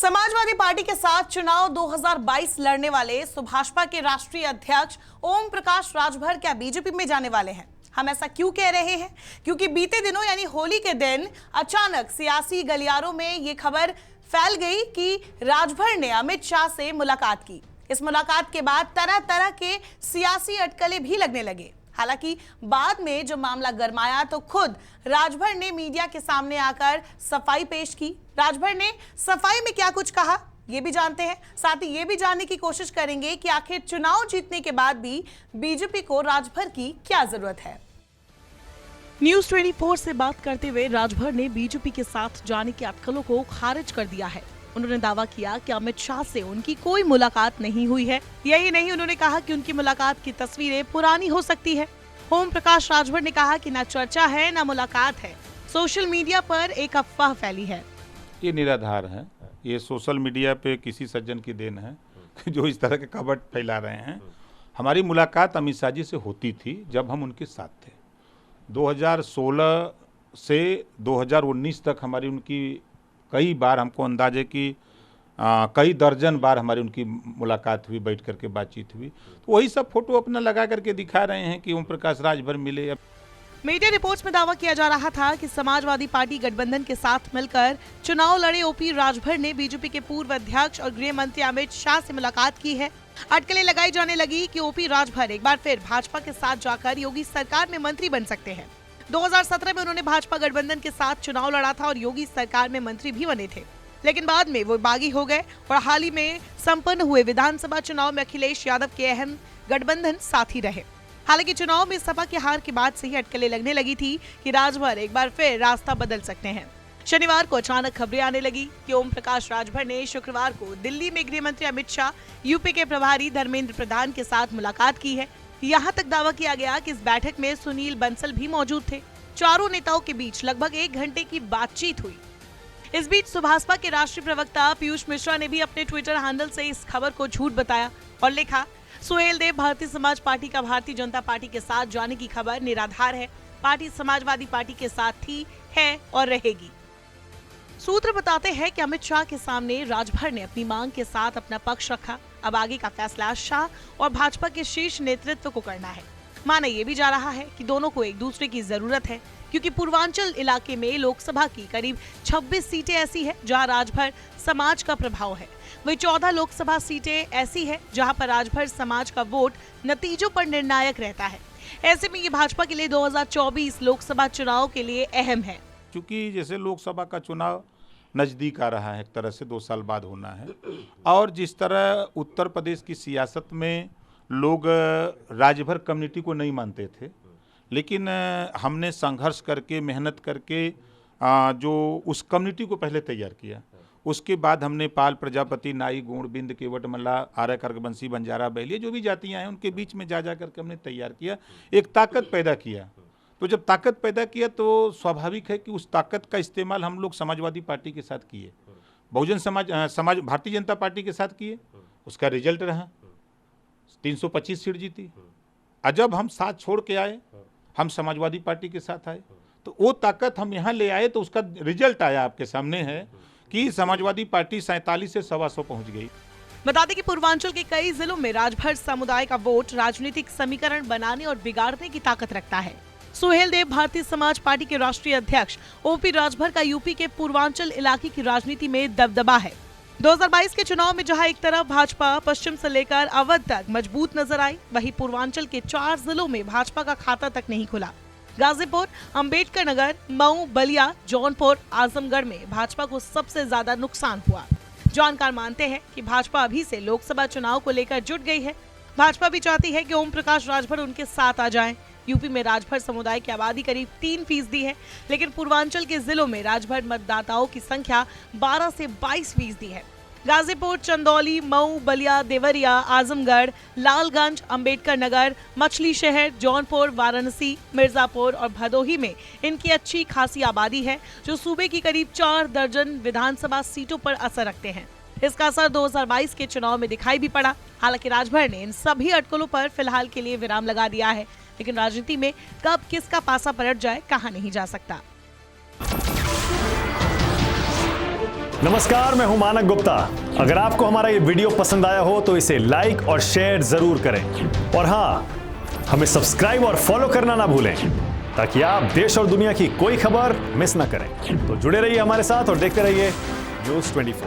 Samajwadi party के साथ चुनाव 2022 लड़ने वाले सुभाषपा के राष्ट्रीय अध्यक्ष ओम प्रकाश राजभर क्या बीजेपी में जाने वाले हैं? हम ऐसा क्यों कह रहे हैं? क्योंकि बीते दिनों यानी होली के दिन अचानक सियासी गलियारों में ये खबर फैल गई कि राजभर ने अमित शाह से मुलाकात की। इस मुलाकात के बाद तरह तरह के सियासी अटकलें भी लगने लगे। हालांकि बाद में जो मामला गरमाया तो खुद राजभर ने मीडिया के सामने आकर सफाई पेश की। राजभर ने सफाई में क्या कुछ कहा ये भी जानते हैं, साथ ही ये भी जानने की कोशिश करेंगे कि आखिर चुनाव जीतने के बाद भी बीजेपी को राजभर की क्या जरूरत है। न्यूज 24 से बात करते हुए राजभर ने बीजेपी के साथ जाने के अटकलों को खारिज कर दिया है। उन्होंने दावा किया कि अमित शाह से उनकी कोई मुलाकात नहीं हुई है। यही नहीं, उन्होंने कहा कि उनकी मुलाकात की तस्वीरें पुरानी हो सकती है। ओम प्रकाश राजभर ने कहा कि न चर्चा है न मुलाकात है, सोशल मीडिया पर एक अफवाह फैली है। ये निराधार है। ये सोशल मीडिया पे किसी सज्जन की देन है जो इस तरह के खबर फैला रहे हैं। हमारी मुलाकात अमित शाह जी से होती थी जब हम उनके साथ थे। 2016 से 2019 तक हमारी उनकी कई बार, हमको अंदाजे कि कई दर्जन बार हमारी उनकी मुलाकात हुई, बैठ करके बातचीत हुई। तो वही सब फोटो अपना लगा करके दिखा रहे हैं कि ओम प्रकाश राजभर मिले। मीडिया रिपोर्ट्स में दावा किया जा रहा था कि समाजवादी पार्टी गठबंधन के साथ मिलकर चुनाव लड़े ओपी राजभर ने बीजेपी के पूर्व अध्यक्ष और गृह मंत्री अमित शाह से मुलाकात की है। अटकलें लगाई जाने लगी कि ओपी राजभर एक बार फिर भाजपा के साथ जाकर योगी सरकार में मंत्री बन सकते हैं। 2017 में उन्होंने भाजपा गठबंधन के साथ चुनाव लड़ा था और योगी सरकार में मंत्री भी बने थे, लेकिन बाद में वो बागी हो गए और हाल ही में संपन्न हुए विधानसभा चुनाव में अखिलेश यादव के अहम गठबंधन साथी रहे। हालांकि चुनाव में सपा की हार के बाद से ही अटकलें लगने लगी थी कि राजभर एक बार फिर रास्ता बदल सकते हैं। शनिवार को अचानक खबरें आने लगी कि ओम प्रकाश राजभर ने शुक्रवार को दिल्ली में गृह मंत्री अमित शाह, यूपी के प्रभारी धर्मेंद्र प्रधान के साथ मुलाकात की है। यहाँ तक दावा किया गया कि इस बैठक में सुनील बंसल भी मौजूद थे। चारों नेताओं के बीच लगभग 1 घंटे की बातचीत हुई। इस बीच सुभाषपा के राष्ट्रीय प्रवक्ता पीयूष मिश्रा ने भी अपने ट्विटर हैंडल से इस खबर को झूठ बताया और लिखा, सुहेल देव भारतीय समाज पार्टी का भारतीय जनता पार्टी के साथ जाने की खबर निराधार है। पार्टी समाजवादी पार्टी के साथ थी, है और रहेगी। सूत्र बताते हैं कि अमित शाह के सामने राजभर ने अपनी मांग के साथ अपना पक्ष रखा। अब आगे का फैसला शाह और भाजपा के शीर्ष नेतृत्व को करना है। माना यह भी जा रहा है कि दोनों को एक दूसरे की जरूरत है, क्योंकि पूर्वांचल इलाके में लोकसभा की करीब 26 सीटें ऐसी है जहां राजभर समाज का प्रभाव है। वही 14 लोकसभा सीटें ऐसी है जहां पर राजभर समाज का वोट नतीजों पर निर्णायक रहता है। ऐसे में ये भाजपा के लिए 2024 लोकसभा चुनाव के लिए अहम है। क्योंकि जैसे लोकसभा का चुनाव नज़दीक आ रहा है, एक तरह से 2 साल बाद होना है, और जिस तरह उत्तर प्रदेश की सियासत में लोग राजभर कम्युनिटी को नहीं मानते थे, लेकिन हमने संघर्ष करके, मेहनत करके जो उस कम्युनिटी को पहले तैयार किया, उसके बाद हमने पाल, प्रजापति, नाई, गोंड, बिंद, केवट, मल्ला, आर्य, कर्कवंशी, बंजारा, बैलिया, जो भी जातियां हैं उनके बीच में जा करके हमने तैयार किया, एक ताकत पैदा किया। तो जब ताकत पैदा किया तो स्वाभाविक है कि उस ताकत का इस्तेमाल हम लोग समाजवादी पार्टी के साथ किए, बहुजन समाज भारतीय जनता पार्टी के साथ किए। उसका रिजल्ट रहा 325 सीट जीती। और जब हम साथ छोड़ के आए, हम समाजवादी पार्टी के साथ आए, तो वो ताकत हम यहाँ ले आए, तो उसका रिजल्ट आया आपके सामने है कि समाजवादी पार्टी 47 से 125 पहुंच गई। बता दें कि पूर्वांचल के कई जिलों में राजभर समुदाय का वोट राजनीतिक समीकरण बनाने और बिगाड़ने की ताकत रखता है। सुहेल देव भारतीय समाज पार्टी के राष्ट्रीय अध्यक्ष ओपी राजभर का यूपी के पूर्वांचल इलाके की राजनीति में दबदबा है। 2022 के चुनाव में जहां एक तरफ भाजपा पश्चिम से लेकर अवध तक मजबूत नजर आई, वहीं पूर्वांचल के 4 जिलों में भाजपा का खाता तक नहीं खुला। गाजीपुर, अंबेडकर नगर, मऊ, बलिया, जौनपुर, आजमगढ़ में भाजपा को सबसे ज्यादा नुकसान हुआ। जानकार मानते हैं कि भाजपा अभी से लोकसभा चुनाव को लेकर जुट गई है। भाजपा भी चाहती है कि ओम प्रकाश राजभर उनके साथ आ जाएं। यूपी में राजभर समुदाय की आबादी करीब 3% है, लेकिन पूर्वांचल के जिलों में राजभर मतदाताओं की संख्या 12 से 22% है। गाजीपुर, चंदौली, मऊ, बलिया, देवरिया, आजमगढ़, लालगंज, अंबेडकर नगर, मछली शहर, जौनपुर, वाराणसी, मिर्जापुर और भदोही में इनकी अच्छी खासी आबादी है, जो सूबे की करीब 4 दर्जन विधानसभा सीटों पर असर रखते हैं। इसका असर 2022 के चुनाव में दिखाई भी पड़ा। हालांकि राजभर ने इन सभी अटकलों पर फिलहाल के लिए विराम लगा दिया है, लेकिन राजनीति में कब किसका पासा पलट जाए कहा नहीं जा सकता। नमस्कार, मैं हूं मानक गुप्ता। अगर आपको हमारा ये वीडियो पसंद आया हो तो इसे लाइक और शेयर जरूर करें और हाँ, हमें सब्सक्राइब और फॉलो करना ना भूलें ताकि आप देश और दुनिया की कोई खबर मिस ना करें। तो जुड़े रहिए हमारे साथ और देखते रहिए न्यूज़ 24।